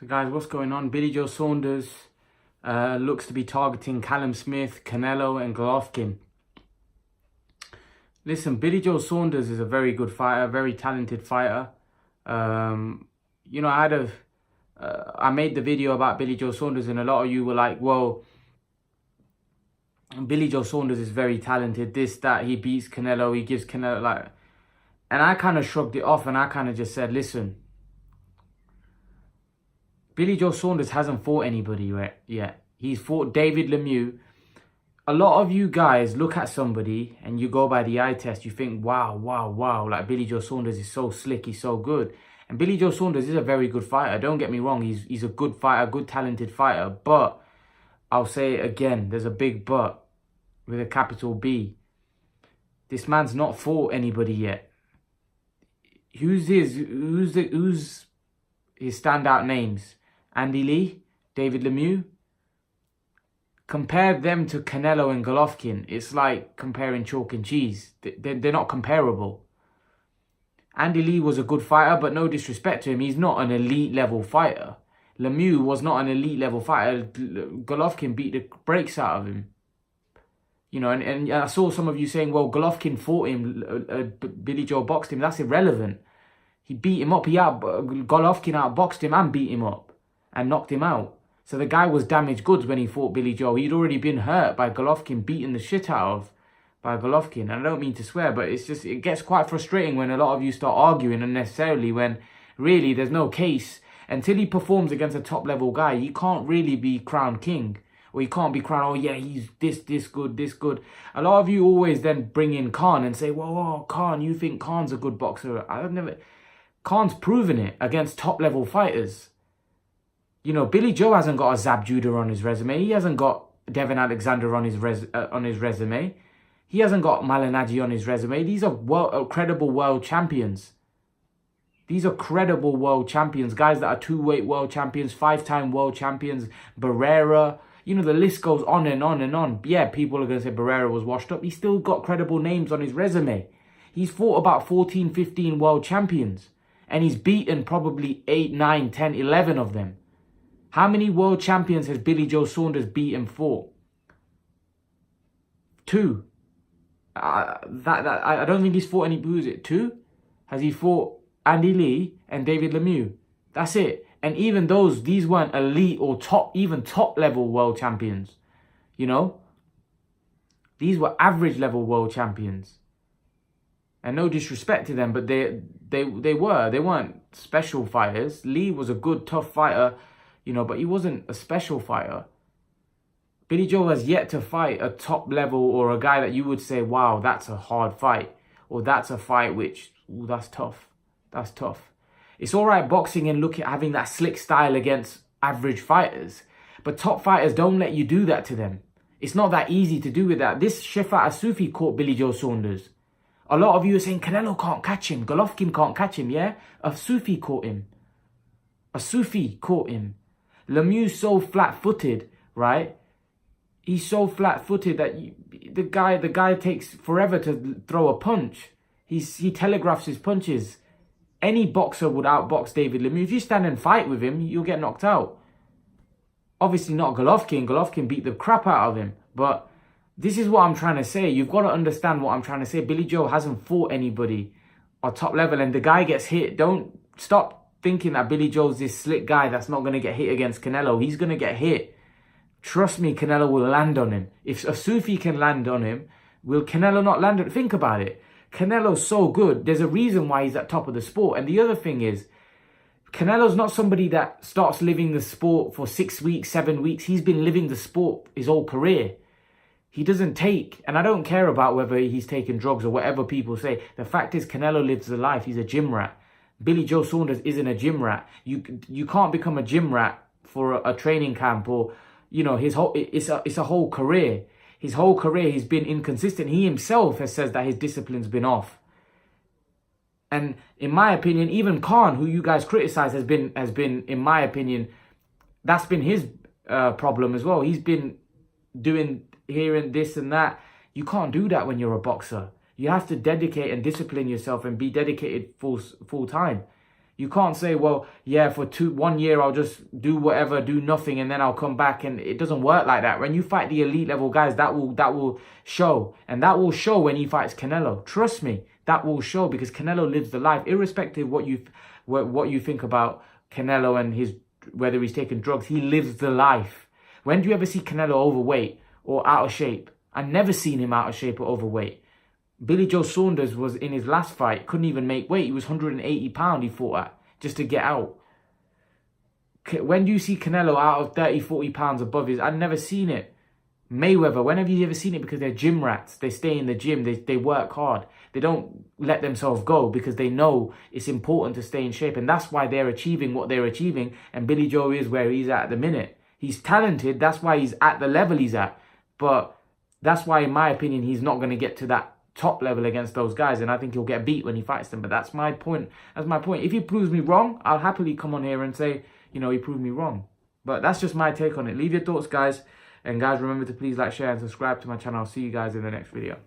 So guys, what's going on? Billy Joe Saunders looks to be targeting Callum Smith, Canelo and Golovkin. Listen, Billy Joe Saunders is a very good fighter, very talented fighter. You know, I made the video about Billy Joe Saunders and a lot of you were like, well, Billy Joe Saunders is very talented, this, that, he beats Canelo, he gives Canelo like... And I kind of shrugged it off and I kind of just said, listen, Billy Joe Saunders hasn't fought anybody yet. He's fought David Lemieux. A lot of you guys look at somebody and you go by the eye test. You think, wow, wow, wow. Like Billy Joe Saunders is so slick. He's so good. And Billy Joe Saunders is a very good fighter. Don't get me wrong. He's a good fighter, good talented fighter. But I'll say it again. There's a big but with a capital B. This man's not fought anybody yet. Who's his standout names? Andy Lee, David Lemieux. Compare them to Canelo and Golovkin. It's like comparing chalk and cheese. They're not comparable. Andy Lee was a good fighter, but no disrespect to him, he's not an elite level fighter. Lemieux was not an elite level fighter. Golovkin beat the brakes out of him. You know, and I saw some of you saying, well, Golovkin fought him, Billy Joe boxed him. That's irrelevant. He beat him up. Golovkin outboxed him and beat him up and knocked him out. So the guy was damaged goods when he fought Billy Joe. He'd already been hurt by Golovkin, beaten the shit out of by Golovkin. And I don't mean to swear, but it gets quite frustrating when a lot of you start arguing unnecessarily when really there's no case. Until he performs against a top level guy, he can't really be crowned king. Or he can't be crowned, oh yeah, he's this good, this good. A lot of you always then bring in Khan and say, whoa, Khan, you think Khan's a good boxer? Khan's proven it against top level fighters. You know, Billy Joe hasn't got a Zab Judah on his resume. He hasn't got Devin Alexander on his resume. He hasn't got Malignaggi on his resume. These are credible world champions. These are credible world champions. Guys that are two-weight world champions, 5-time world champions, Barrera. You know, the list goes on and on and on. Yeah, people are going to say Barrera was washed up. He's still got credible names on his resume. He's fought about 14, 15 world champions. And he's beaten probably 8, 9, 10, 11 of them. How many world champions has Billy Joe Saunders beaten for? 2. I don't think he's fought any. Who is it? 2? Has he fought Andy Lee and David Lemieux? That's it. And even these weren't elite or even top level world champions. You know? These were average level world champions. And no disrespect to them, but they weren't special fighters. Lee was a good, tough fighter. You know, but he wasn't a special fighter. Billy Joe has yet to fight a top level or a guy that you would say, wow, that's a hard fight. Or that's a fight which, ooh, that's tough. That's tough. It's all right boxing and having that slick style against average fighters. But top fighters don't let you do that to them. It's not that easy to do with that. This Shafat Asufi caught Billy Joe Saunders. A lot of you are saying Canelo can't catch him. Golovkin can't catch him, yeah? Asufi caught him. Asufi caught him. Lemieux's so flat-footed, right? He's so flat-footed that the guy takes forever to throw a punch. He telegraphs his punches. Any boxer would outbox David Lemieux. If you stand and fight with him, you'll get knocked out. Obviously not Golovkin. Golovkin beat the crap out of him. But this is what I'm trying to say. You've got to understand what I'm trying to say. Billy Joe hasn't fought anybody at top level and the guy gets hit. Don't stop thinking that Billy Joe's this slick guy that's not going to get hit against Canelo. He's going to get hit. Trust me, Canelo will land on him. If Asufi can land on him, will Canelo not land on him? Think about it. Canelo's so good. There's a reason why he's at top of the sport. And the other thing is, Canelo's not somebody that starts living the sport for 6 weeks, 7 weeks. He's been living the sport his whole career. He doesn't take, and I don't care about whether he's taking drugs or whatever people say. The fact is, Canelo lives a life. He's a gym rat. Billy Joe Saunders isn't a gym rat. You can't become a gym rat for a training camp or, you know, it's a whole career. His whole career he's been inconsistent. He himself has said that his discipline's been off. And in my opinion, even Khan, who you guys criticize, has been in my opinion, that's been his problem as well. He's been doing here and this and that. You can't do that when you're a boxer. You have to dedicate and discipline yourself and be dedicated full time. You can't say, well, yeah, for 1 year, I'll just do whatever, do nothing, and then I'll come back. And it doesn't work like that. When you fight the elite level guys, that will show. And that will show when he fights Canelo. Trust me, that will show, because Canelo lives the life. Irrespective of what you think about Canelo and whether he's taking drugs, he lives the life. When do you ever see Canelo overweight or out of shape? I've never seen him out of shape or overweight. Billy Joe Saunders was in his last fight, couldn't even make weight. He was 180 pounds he fought at just to get out. When do you see Canelo out of 30, 40 pounds above his? I've never seen it. Mayweather, when have you ever seen it? Because they're gym rats. They stay in the gym. They work hard. They don't let themselves go because they know it's important to stay in shape. And that's why they're achieving what they're achieving. And Billy Joe is where he's at the minute. He's talented. That's why he's at the level he's at. But that's why, in my opinion, he's not going to get to that top level against those guys, and I think he'll get beat when he fights them. But that's my point. That's my point. If he proves me wrong, I'll happily come on here and say, you know, he proved me wrong. But that's just my take on it. Leave your thoughts, guys. And guys, remember to please like, share, and subscribe to my channel. I'll see you guys in the next video.